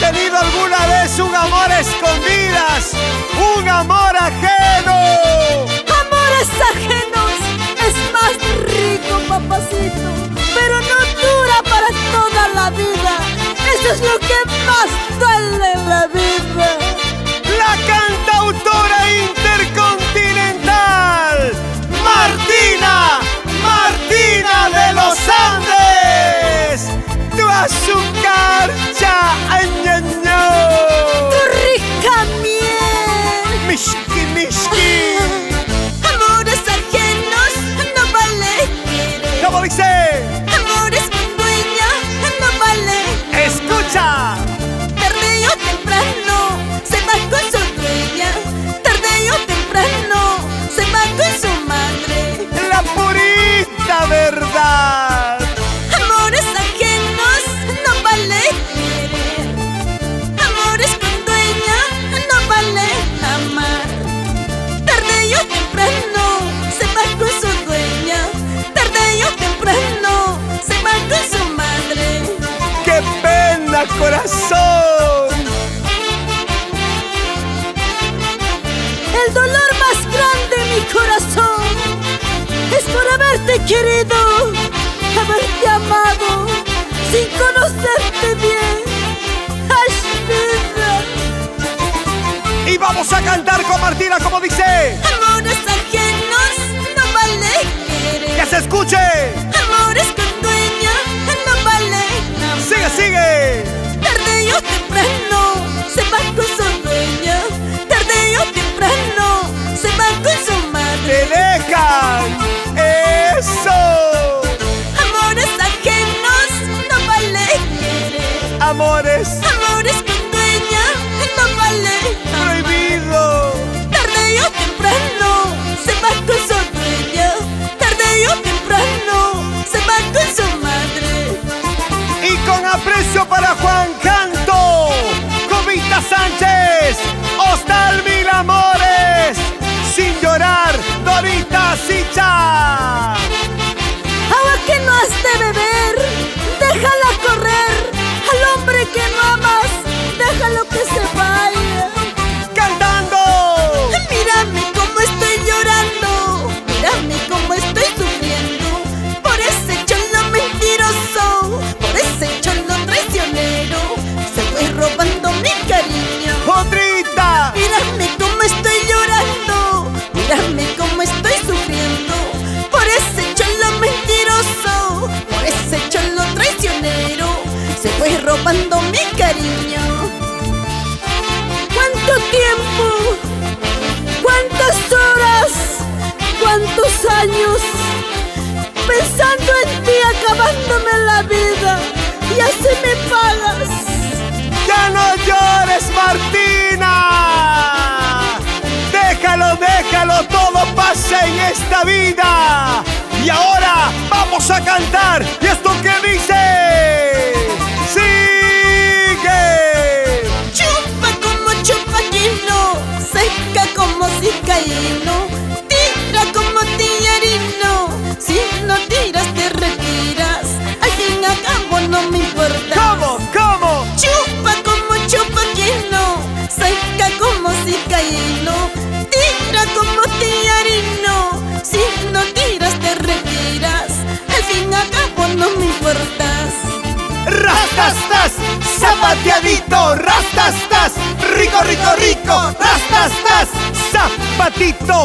tenido alguna vez un amor a escondidas? ¡Un amor ajeno! Amores ajenos es más rico, papacito, pero no dura para toda la vida. Eso es lo que más duele en la vida. La cantautora intercontinental Martina de los Andes, tu azúcar añaño, tu rica miel, mishki mishki. Amores ajenos no vale querer. ¿Cómo dice? Amores con dueña no vale. Escucha. Tarde o temprano se va con su dueña. Tarde o temprano se va con su madre. La purita verdad. Amores ajenos no vale querer. Amores con dueña no vale amar. Tarde o temprano se va con su dueña. Tarde o temprano se va con su madre. ¡Qué pena, corazón! El dolor más grande en mi corazón es por haberte querido, haberte amado, sin conocerte bien. ¡Ay, vida! Y vamos a cantar con Martina, como dice. Amores ajenos no vale querer. ¡Que se escuche! Amores con dueña no vale amar. ¡Sigue, sigue! Tarde o temprano se va con su dueña. Tarde o temprano se va con su madre. ¡Te dejan! ¡Eso! Amores ajenos no vale querer. Amores Amores con dueña no vale amar. prohibido. Tarde o temprano se va con su dueña. Tarde o temprano se va con su madre. Y con aprecio para Juan Canto, Cubita Sánchez, Hostal Mil Amores, Sin Llorar, Dorita Sicha. Agua que no has de beber, déjala correr. Al hombre que no amas, déjalo que se vaya. Cantando. Mírame cómo estoy llorando, mírame cómo estoy sufriendo por ese cholo mentiroso, por ese cholo traicionero. Se fue robando mi cariño. Otrita. Mírame cómo estoy llorando, mírame cómo estoy sufriendo por ese cholo mentiroso, por ese cholo traicionero. Se fue robando mi cariño. ¿Cuánto tiempo? ¿Cuántas horas? ¿Cuántos años? Pensando en ti, acabándome la vida, y así me pagas. ¡Ya no llores, Martina! Déjalo, todo pasa en esta vida. Y ahora vamos a cantar. ¿Y esto qué dice? ¡Sigue! Chupa como chupaquino, seca como cicaíno, tira como tillarino. Si no tiras te retiras, al fin y al cabo no me importa. ¿Cómo? Chupa como chupaquino, seca como cicaíno, tira como tillarino. Si no tiras te retiras, al fin y al cabo no me importas. Rastastas, zapateadito, rastastas, rico, rastastas, zapatito.